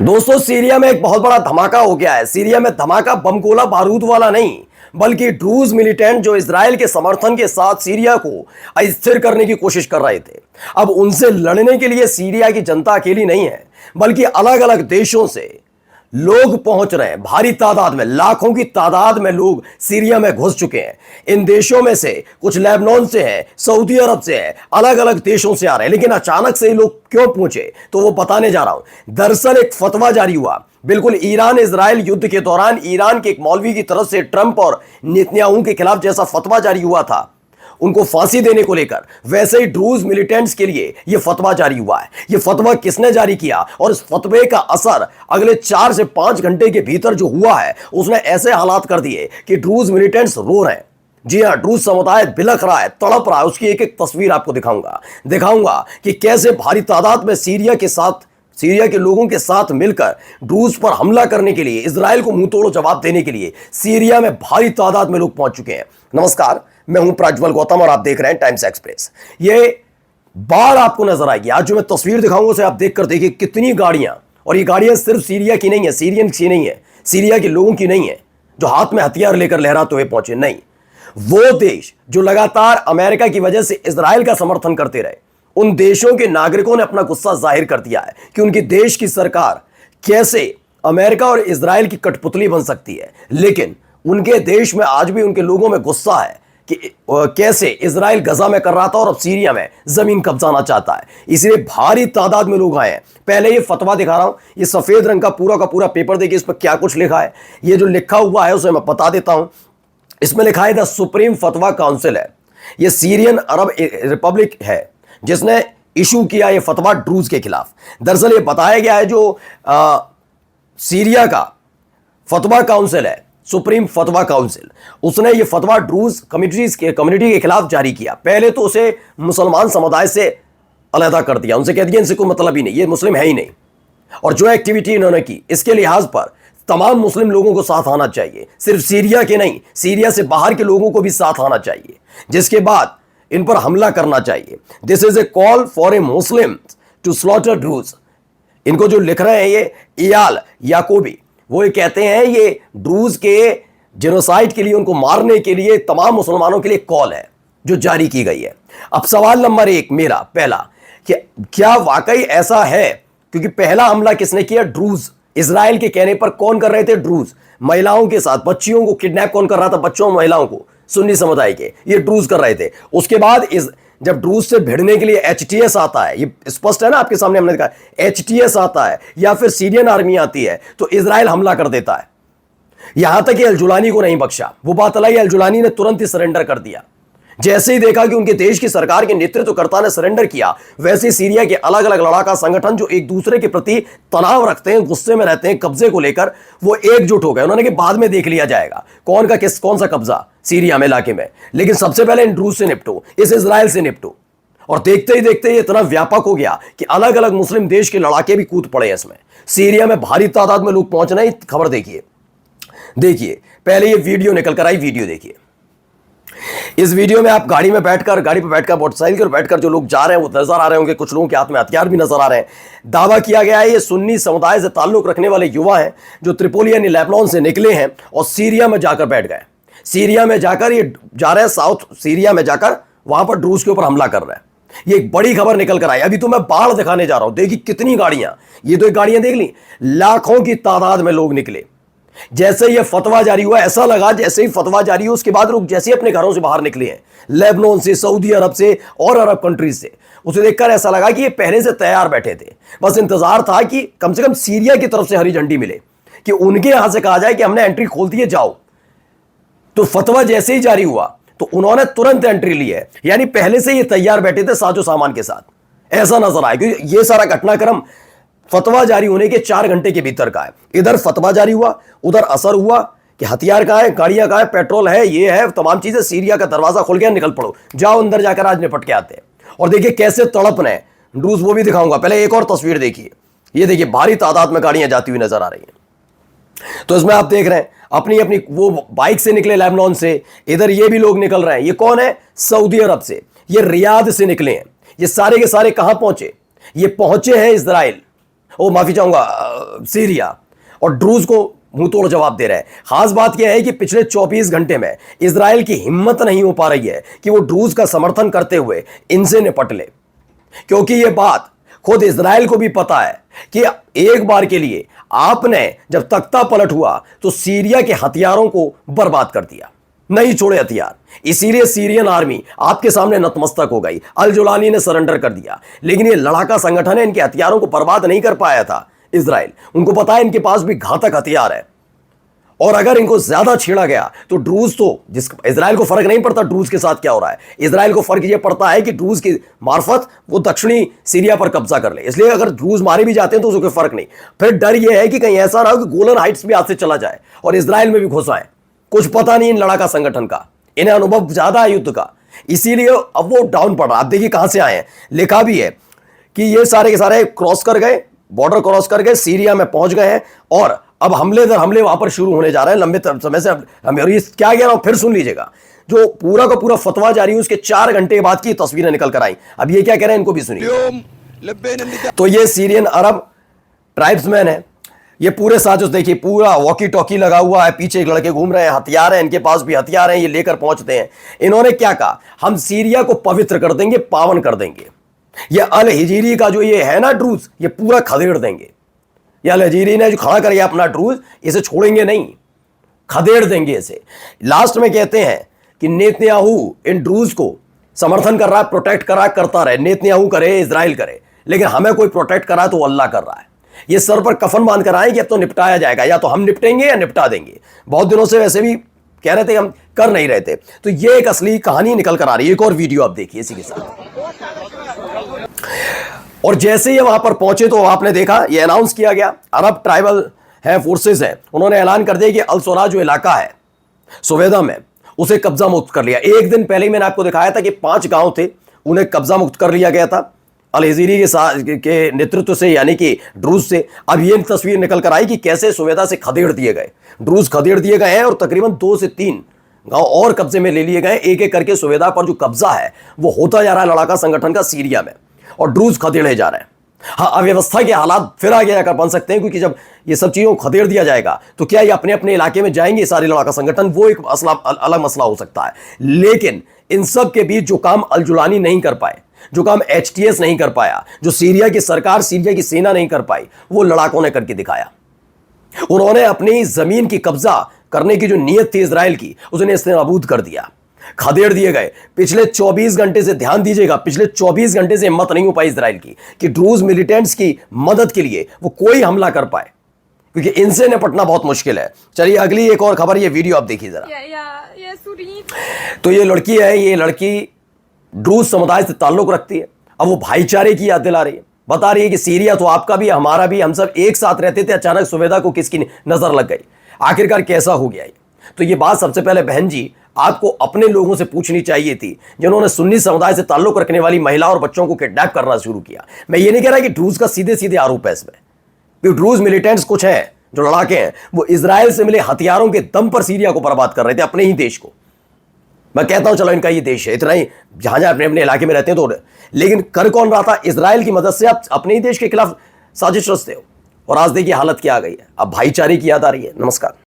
दोस्तों, सीरिया में एक बहुत बड़ा धमाका हो गया है। सीरिया में धमाका बम गोला बारूद वाला नहीं, बल्कि ड्रूज मिलिटेंट जो इजराइल के समर्थन के साथ सीरिया को अस्थिर करने की कोशिश कर रहे थे। अब उनसे लड़ने के लिए सीरिया की जनता अकेली नहीं है, बल्कि अलग अलग देशों से लोग पहुंच रहे हैं। भारी तादाद में, लाखों की तादाद में लोग सीरिया में घुस चुके हैं। इन देशों में से कुछ लेबनान से हैं, सऊदी अरब से हैं, अलग अलग देशों से आ रहे हैं। लेकिन अचानक से ये लोग क्यों पहुंचे, तो वो बताने जा रहा हूं। दरअसल एक फतवा जारी हुआ बिल्कुल ईरान इजराइल युद्ध के दौरान। ईरान के एक मौलवी की तरफ से ट्रंप और नेतन्याहू के खिलाफ जैसा फतवा जारी हुआ था उनको फांसी देने को लेकर, वैसे ही ड्रूज मिलिटेंट्स के लिए यह फतवा जारी हुआ है। यह फतवा किसने जारी किया और इस फतवे का असर अगले 4 से 5 घंटे के भीतर जो हुआ है, उसने ऐसे हालात कर दिए कि ड्रूज मिलिटेंट्स रो रहे हैं। जी हां, ड्रूज समुदाय बिलख रहा है, तड़प रहा है। उसकी एक एक तस्वीर आपको दिखाऊंगा कि कैसे भारी तादाद में सीरिया के लोगों के साथ मिलकर ड्रूज पर हमला करने के लिए, इजराइल को मुंह तोड़ जवाब देने के लिए सीरिया में भारी तादाद में लोग पहुंच चुके हैं। नमस्कार, मैं हूं प्रज्वल गौतम और आप देख रहे हैं टाइम्स एक्सप्रेस। ये बाढ़ आपको नजर आएगी। आज जो मैं तस्वीर दिखाऊंगा उसे आप देखकर देखिए कितनी गाड़ियां, और ये गाड़ियां सिर्फ सीरिया की नहीं है, सीरियन की नहीं है, सीरिया के लोगों की नहीं है जो हाथ में हथियार लेकर लहराते हुए पहुंचे। नहीं, वो देश जो लगातार अमेरिका की वजह से इजराइल का समर्थन करते रहे, उन देशों के नागरिकों ने अपना गुस्सा जाहिर कर दिया है कि उनके देश की सरकार कैसे अमेरिका और इजराइल की कठपुतली बन सकती है। लेकिन उनके देश में आज भी उनके लोगों में गुस्सा है कि कैसे इजराइल गजा में कर रहा था और अब सीरिया में जमीन कब्जाना चाहता है। इसलिए भारी तादाद में लोग आए हैं। पहले ये फतवा दिखा रहा हूं, ये सफेद रंग का पूरा पेपर देखिए, इस पर क्या कुछ लिखा है। ये जो लिखा हुआ है उसे मैं बता देता हूं। इसमें लिखा है द सुप्रीम फतवा काउंसिल है। ये सीरियन अरब रिपब्लिक है जिसने इशू किया ये फतवा ड्रूज के खिलाफ। दरअसल ये बताया गया है जो सीरिया का फतवा काउंसिल है, सुप्रीम फतवा काउंसिल, उसने ये फतवा ड्रूज कम्युनिटी के खिलाफ जारी किया। पहले तो उसे मुसलमान समुदाय से अलहदा कर दिया, उनसे कह दिया इनसे कोई मतलब ही नहीं, ये मुस्लिम है ही नहीं। और जो एक्टिविटी इन्होंने की इसके लिहाज पर तमाम मुस्लिम लोगों को साथ आना चाहिए, सिर्फ सीरिया के नहीं, सीरिया से बाहर के लोगों को भी साथ आना चाहिए, जिसके बाद इन पर हमला करना चाहिए। This is a call for a Muslim to slaughter Druze. इनको जो लिख रहे हैं ये इयाल याकूबी, वो ये कहते हैं ये ड्रूज के जेनोसाइड के लिए, उनको मारने के लिए तमाम मुसलमानों के लिए कॉल है जो जारी की गई है। अब सवाल नंबर 1 मेरा पहला कि क्या वाकई ऐसा है? क्योंकि पहला हमला किसने किया? ड्रूज। इजराइल के कहने पर कौन कर रहे थे? ड्रूज। महिलाओं के साथ, बच्चियों को किडनैप कौन कर रहा था? बच्चों और महिलाओं को, सुन्नी समुदाय के, ये ड्रूज कर रहे थे। उसके बाद जब ड्रूज से भिड़ने के लिए एचटीएस आता है, ये स्पष्ट है ना आपके सामने, हमने कहा एचटीएस आता है या फिर सीरियन आर्मी आती है, तो इजराइल हमला कर देता है। यहां तक कि अल-जुलानी को नहीं बख्शा। वो बात अलग है, अल-जुलानी ने तुरंत ही सरेंडर कर दिया। जैसे ही देखा कि उनके देश की सरकार के नेतृत्वकर्ता ने सरेंडर किया, वैसे सीरिया के अलग अलग लड़ाका संगठन जो एक दूसरे के प्रति तनाव रखते हैं, गुस्से में रहते हैं कब्जे को लेकर, वो एकजुट हो गए। उन्होंने कि बाद में देख लिया जाएगा कौन सा कब्जा सीरिया में, इलाके में, लेकिन सबसे पहले इन ड्रूज से निपटो, इस इजराइल से निपटो। और देखते ही देखते ये इतना व्यापक हो गया कि अलग अलग मुस्लिम देश के लड़ाके भी कूद पड़े इसमें। सीरिया में भारी तादाद में लोग पहुंच रहे हैं। खबर देखिए पहले ये वीडियो निकल कर आई, वीडियो देखिए। इस वीडियो में आप गाड़ी पे बैठकर, मोटरसाइकिल पर बैठकर जो लोग जा रहे हैं वो नजर आ रहे होंगे। कुछ लोगों के हाथ में हथियार भी नजर आ रहे हैं। दावा किया गया है ये सुन्नी समुदाय से ताल्लुक रखने वाले युवा हैं जो त्रिपोली यानी लेबनान से निकले हैं और सीरिया में जाकर बैठ गए। सीरिया में जाकर ये जा रहे हैं, साउथ सीरिया में जाकर वहां पर ड्रूज के ऊपर हमला कर रहे हैं। ये एक बड़ी खबर निकल कर आई। अभी तो मैं बाढ़ दिखाने जा रहा हूं। देखिए कितनी गाड़ियां, ये तो गाड़ियां देख ली, लाखों की तादाद में लोग निकले। जैसे ये फतवा जारी हुआ, ऐसा लगा जैसे ही फतवा जारी हुआ उसके बाद लोग जैसे ही अपने घरों से बाहर निकले हैं, लेबनान से, सऊदी अरब से और अरब कंट्रीज से, उसे देखकर ऐसा लगा कि ये पहले से तैयार बैठे थे। बस इंतजार था कि कम से कम सीरिया की तरफ से हरी झंडी मिले, कि उनके यहां से कहा जाए कि हमने एंट्री खोल दी है, जाओ। तो फतवा जैसे ही जारी हुआ तो उन्होंने तुरंत एंट्री ली है, यानी पहले से ये तैयार बैठे थे साजो सामान के साथ। ऐसा नजर आया क्योंकि ये सारा घटनाक्रम फतवा जारी होने के 4 घंटे के भीतर का है। इधर फतवा जारी हुआ, उधर असर हुआ कि हथियार कहां है, गाड़ियां कहां है, पेट्रोल है, ये है, तमाम चीजें। सीरिया का दरवाजा खुल गया, निकल पड़ो, जाओ अंदर जाकर आज निपट के आते हैं। और देखिए कैसे तड़प रहे ड्रूज, वो भी दिखाऊंगा। पहले एक और तस्वीर देखिए, ये देखिए भारी तादाद में गाड़ियां जाती हुई नजर आ रही हैं। तो इसमें आप देख रहे हैं अपनी अपनी वो बाइक से निकले लेबनान से, इधर ये भी लोग निकल रहे हैं। ये कौन है? सऊदी अरब से, ये रियाद से निकले हैं। ये सारे के सारे कहां पहुंचे? ये पहुंचे हैं इजराइल। ओ माफी चाहूंगा, सीरिया, और ड्रूज को मुंह तोड़ जवाब दे रहे हैं। खास बात यह है कि पिछले 24 घंटे में इजराइल की हिम्मत नहीं हो पा रही है कि वो ड्रूज का समर्थन करते हुए इनसे निपट ले, क्योंकि यह बात खुद इजराइल को भी पता है कि एक बार के लिए आपने जब तख्ता पलट हुआ तो सीरिया के हथियारों को बर्बाद कर दिया, नहीं छोड़े हथियार। इसीलिए सीरियन आर्मी आपके सामने नतमस्तक हो गई, अल जुलानी ने सरेंडर कर दिया। लेकिन ये लड़ाका संगठन है, इनके हथियारों को बर्बाद नहीं कर पाया था इजराइल। उनको पता है इनके पास भी घातक हथियार है, और अगर इनको ज्यादा छेड़ा गया तो ड्रूज तो जिस इजराइल को फर्क नहीं पड़ता ड्रूज के साथ क्या हो रहा है। इजराइल को फर्क यह पड़ता है कि ड्रूज की मार्फत वो दक्षिणी सीरिया पर कब्जा कर ले। इसलिए अगर ड्रूज मारे भी जाते हैं तो उसको फर्क नहीं। फिर डर यह है कि कहीं ऐसा ना हो कि गोलन हाइट्स भी हाथ से चला जाए और इजराइल में भी घुस आए। कुछ पता नहीं इन लड़ाका संगठन का, इन्हें अनुभव ज्यादा है युद्ध का, इसीलिए अब वो डाउन पड़ रहा। आप देखिए कहां से आए हैं, लिखा भी है कि ये सारे के सारे क्रॉस कर गए, बॉर्डर क्रॉस कर गए, सीरिया में पहुंच गए हैं और अब हमले दर हमले वहां पर शुरू होने जा रहे हैं लंबे समय से। हम क्या कह रहा हूं फिर सुन लीजिएगा, जो पूरा का पूरा फतवा जारी है उसके 4 घंटे बाद की तस्वीरें निकल कर आई। अब ये क्या कह रहे हैं इनको भी सुनिए। तो ये सीरियन अरब ट्राइब्समैन है, ये पूरे साजिश देखिए, पूरा वॉकी टॉकी लगा हुआ है, पीछे एक लड़के घूम रहे हैं, हथियार हैं इनके पास भी, हथियार हैं, ये लेकर पहुंचते हैं। इन्होंने क्या कहा, हम सीरिया को पवित्र कर देंगे, पावन कर देंगे। ये अल हिजीरी का जो ये है ना ड्रूज, ये पूरा खदेड़ देंगे। ये अल हिजीरी ने जो खड़ा कर अपना ड्रूज, इसे छोड़ेंगे नहीं, खदेड़ देंगे इसे। लास्ट में कहते हैं कि नेतन्याहू इन ड्रूज को समर्थन कर रहा है, प्रोटेक्ट कर रहा है, करता रहे, नेतन्याहू करे, इजराइल करे, लेकिन हमें कोई प्रोटेक्ट कर रहा है तो अल्लाह कर रहा है। ये सर पर कफन बांध कर आए कि अब तो निपटाया जाएगा, या तो हम निपटेंगे या निपटा देंगे। बहुत दिनों से वैसे भी कह रहे थे, हम कर नहीं रहे थे। तो ये एक असली कहानी निकल कर आ रही है। एक और वीडियो आप देखिए इसी के साथ। और जैसे ही वहां पर पहुंचे तो आपने देखा ये अनाउंस किया गया, अरब ट्राइबल है फोर्सेस है, उन्होंने ऐलान कर दिया कि अल सोरा जो इलाका है सुवेदा में, उसे कब्जा मुक्त कर लिया। एक दिन पहले ही मैंने आपको दिखाया था कि 5 गांव थे, उन्हें कब्जा मुक्त कर लिया गया था अल हिजीरी के नेतृत्व से, यानी कि ड्रूज से। अब ये तस्वीर निकल कर आई कि कैसे सुवेदा से खदेड़ दिए गए, ड्रूज खदेड़ दिए गए हैं और तकरीबन 2 से 3 गांव और कब्जे में ले लिए गए। एक एक करके सुवेदा पर जो कब्जा है वो होता जा रहा है लड़ाका संगठन का सीरिया में, और ड्रूज खदेड़े जा रहे हैं। हाँ, अव्यवस्था के हालात फिर आगे जाकर बन सकते हैं, क्योंकि जब ये सब चीजों को खदेड़ दिया जाएगा तो क्या ये अपने अपने इलाके में जाएंगे सारे लड़ाका संगठन, वो एक अलग मसला हो सकता है। लेकिन इन सब के बीच जो काम अल जुलानी नहीं कर पाए, जो काम HTS नहीं कर पाया, जो सीरिया की सरकार, सीरिया की सेना नहीं कर पाई, वो लड़ाकों ने करके दिखाया। उन्होंने अपनी जमीन की कब्जा करने की जो नीयत थी इजराइल की, उसने इसने नाबूद कर दिया, खदेड़ दिए गए। पिछले 24 घंटे से ध्यान दीजिएगा, पिछले 24 घंटे से हिम्मत नहीं हो पाई इजराइल की कि ड्रूज मिलिटेंट्स की मदद के लिए वो कोई हमला कर पाए, क्योंकि इनसे निपटना बहुत मुश्किल है। चलिए अगली एक और खबर, ये वीडियो आप देखिए जरा। तो ये लड़की है, ये लड़की ड्रूज समुदाय से ताल्लुक रखती है। अब वो भाईचारे की याद दिला रही है, बता रही है कि सीरिया तो आपका भी हमारा भी, हम सब एक साथ रहते थे, अचानक सुवेदा को किसकी नजर लग गई, आखिरकार कैसा हो गया ये। तो ये बात सबसे पहले बहन जी आपको अपने लोगों से पूछनी चाहिए थी, जिन्होंने सुन्नी समुदाय से ताल्लुक रखने वाली महिला और बच्चों को किडनैप करना शुरू किया। मैं ये नहीं कह रहा कि ड्रूज का सीधे सीधे आरोप है इसमें, क्योंकि ड्रूज मिलिटेंट्स कुछ हैं जो लड़ाके हैं, वो इजराइल से मिले हथियारों के दम पर सीरिया को बर्बाद कर रहे थे, अपने ही देश को। मैं कहता हूं चलो इनका ये देश है, इतना ही, जहां जहां अपने अपने इलाके में रहते हैं तो, लेकिन कर कौन रहा था, इजराइल की मदद से आप अपने ही देश के खिलाफ साजिश रचते हो। और आज देखिए हालत क्या आ गई है। अब भाईचारे की याद आ रही है। नमस्कार।